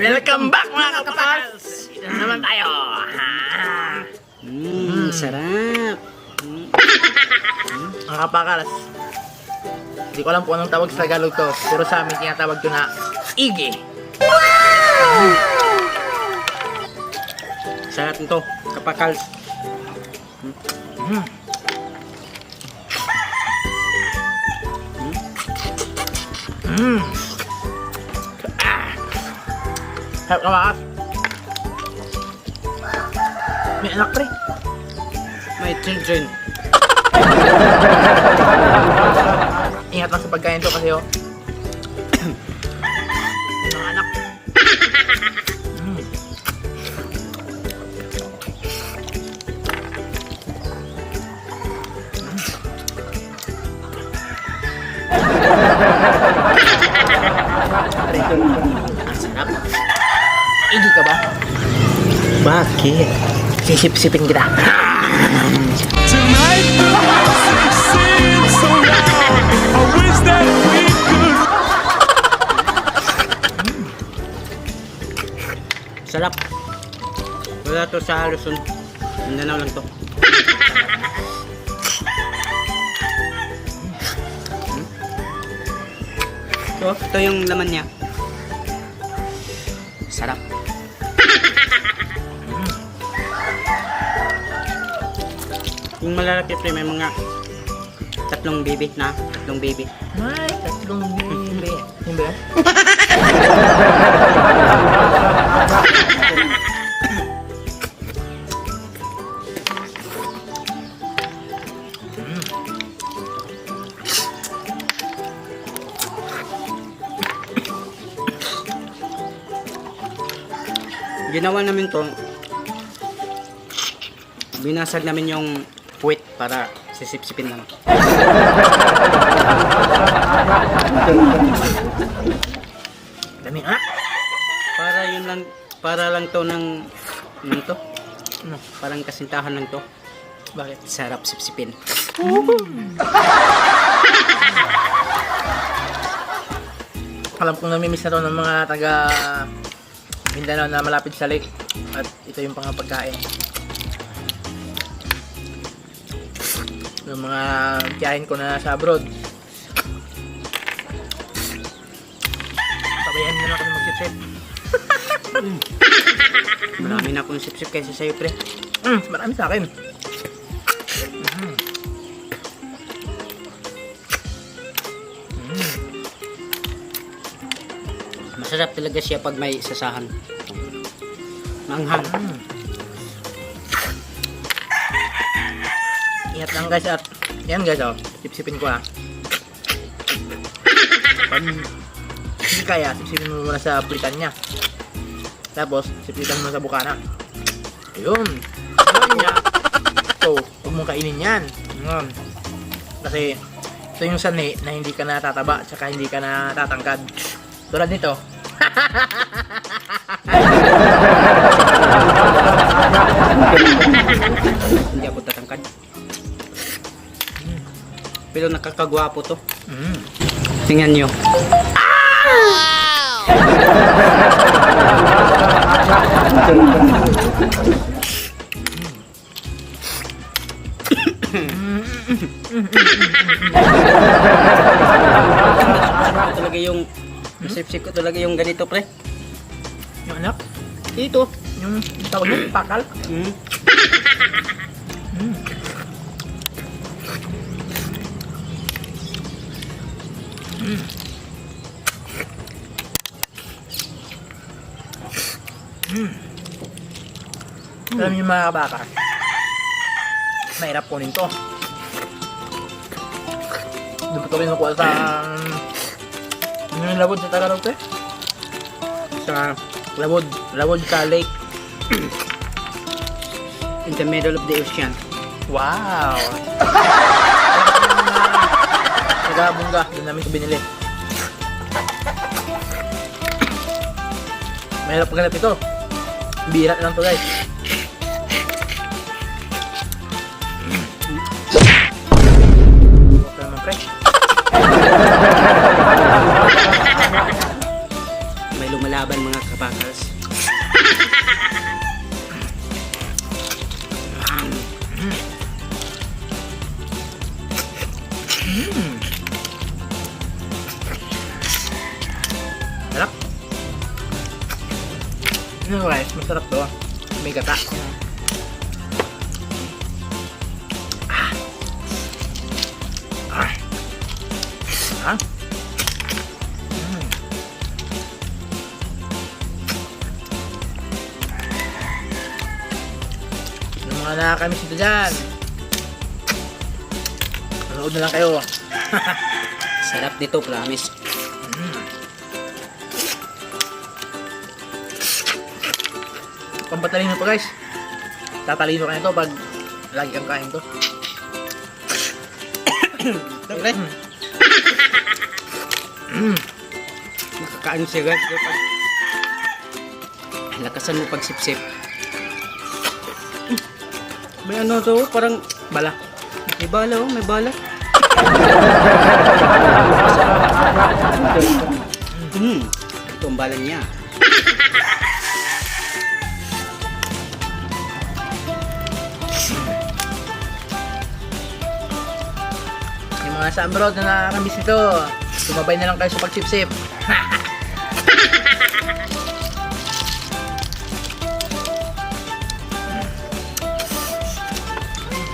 Welcome back mga kapals! Ito na naman tayo! Sarap. Mga kapakals, hindi ko alam kung anong tawag sa Tagalog to. Pero sa amin tinatawag to na igi. Sarap nito, kapakals. Sarap kawakas. May anak pre. May children. Ingat lang sa pagkain to kasi mga anak. Ang sarap. Igi ka ba? Bakit? Sisip-sipin kita. Tonight the music seems so loud. I wish that we could. Sarap. Wala to sa Luzon. Mindanao lang to. Ito yung laman niya. Sarap. Yung malalaki pre, may mga tatlong baby. May tatlong bibi. Yung ba? Ginawa namin to, binasag namin yung puwit para sisip-sipin lang. Dami nga. Para yun lang, para lang to ng to. Ano? Parang kasintahan lang to. Bakit? Sarap sipsipin. Alam kong namimiss na to ng mga taga Mindanao na malapit sa lake. At ito yung pagkain. Yung mga tiyahin ko na sa abroad. Pabayaan nyo na kami mag-sip-sip. Marami na akong sipsip kaysa sa'yo pre. Marami sa akin. Masarap talaga siya pag may sasahan. Manghang. Ingat lang guys at yan guys sip-sipin ko Pag hindi kaya, sip-sipin mo muna sa plitan niya. Tapos, sip-sipitan mo sa bukana. Ayun. Ayun niya. So, huwag mong kainin yan. Kasi, ito yung sanhi na hindi ka natataba at saka hindi ka natatangkad. Tulad nito. Hindi ako tatangkad. Pero nakakagwapo to. Tingnan nyo. Talaga yung sip-sip ko talaga yung ganito pre. Yung anak. Ito. Yung tawag mo, pakal. Alam niyo mga kabaka, mahirap kunin to. Hindi ko ito rin nakuha sa ano yung labod sa Tagalog to sa labod sa lake. In the middle of the ocean. Wow! Nagabungga, doon namin ito binili. Mahirap paghanap ito. Bira lang to guys. Huwag ka naman pre. May lumalaban mga kapakals. Sarap. Ano guys, masarap to. May gata. Ah. Ah. Ah. Yung mga nakakamiss nito dyan. Manood na lang kayo. Sarap dito, promise. Pampatalino to guys. Tatalino ka nito pag lagi kang kain to. Pre. Nakakaano siya guys. Lakasan mo pag sip-sip. May ano to, parang Bala. may bala oh, may bala. Ito ang bala niya. Yung mga sa abroad na nakakamiss nito, sumabay na lang kayo sa pagsipsip.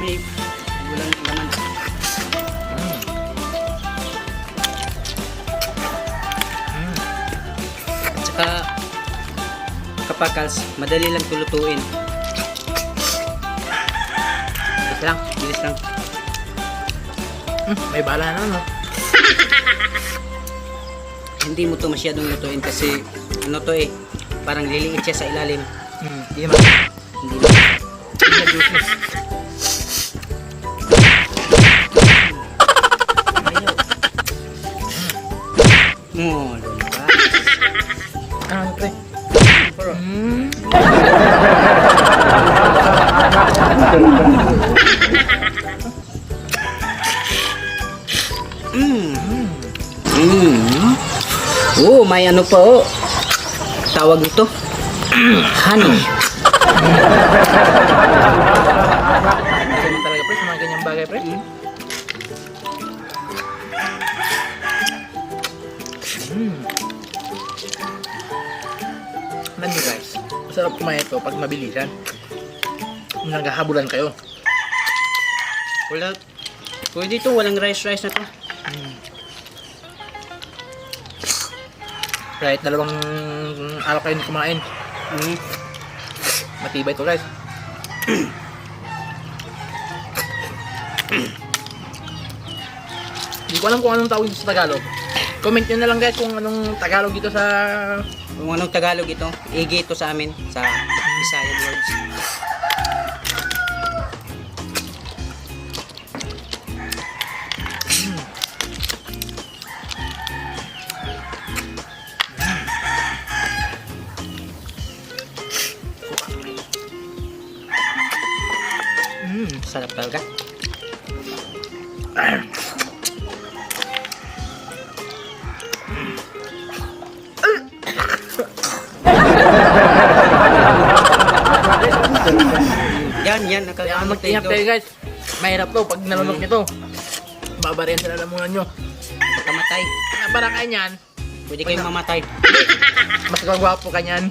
May walang laman. At saka kapakals, madali lang tulutuin. Bilis lang. Bilis lang. May bala na no? Hindi mo to masyadong lutuin kasi ano to eh, parang liliit siya sa ilalim. Hindi naman. Hindi na. Hindi na juicy. Oh, diba? Ano pre? Oh, may ano pa oh. Tawag ito. Honey. Ganyan talaga pre, sa mga ganyang bagay pre. Alam nyo guys, masarap kumain ito pag mabilisan. Naghahabulan kayo. Wala. Pwede ito, walang rice na to. Kahit dalawang araw kayo hindi kumain, matibay ito guys. Hindi ko alam kung anong tawag dito sa Tagalog. Comment nyo na lang guys kung anong Tagalog dito sa... Kung anong Tagalog ito, igi ito sa amin, sa Visayan words. Sarap talaga. Yan, Kaya mag-ingat kayo guys. Mahirap to pag nalunok nyo to. Babarihan sa lalamunan nyo. Kamatay. Para kayo nyan, Pwede kayong mamatay. mas kagwapo ka nyan.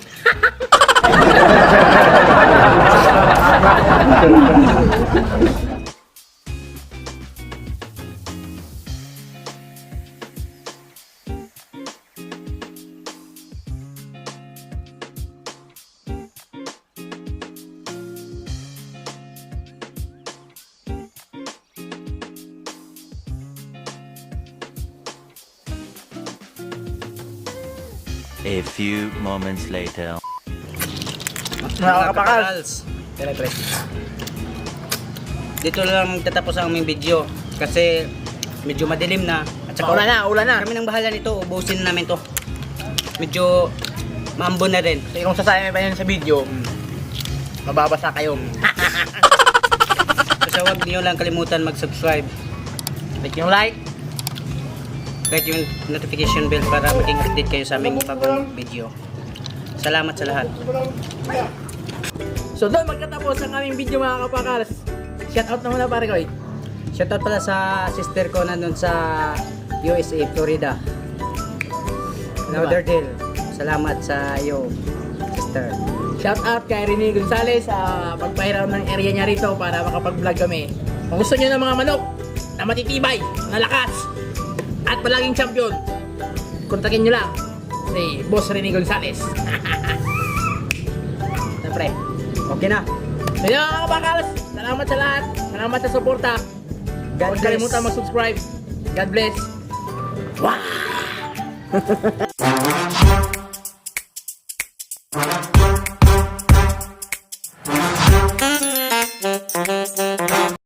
A few moments later. Nakakapakals. Tira, pre. Dito lang magtatapos ang aming video kasi medyo madilim na at saka Ulan na. kami nang bahala nito, ubusin namin to. Medyo maambon na rin. Kasi kung sasayang pa yan sa video, mababasa kayo. So huwag niyo lang kalimutan mag-subscribe, Like yung like. kahit yung notification bell para maging update kayo sa aming bagong video. Salamat sa lahat. So doon magkatapos ang aming video mga kapakalas. Shoutout na muna pare ko. Shoutout pala sa sister ko nandun sa USA, Florida. Lauderdale. Salamat sa iyo, sister. Shoutout kay Rene Gonzalez sa pagpahiram ng area niya rito para makapag-vlog kami. Kung gusto niyo ng mga manok na matitibay, na lakas, at palaging champion, kontakin niyo lang si Boss Rene Gonzalez. Siyempre, okay na. So yun mga kapakalas, salamat sa lahat. Salamat sa suporta. God Huwag bless. kalimutan mag-subscribe. God bless. Wow!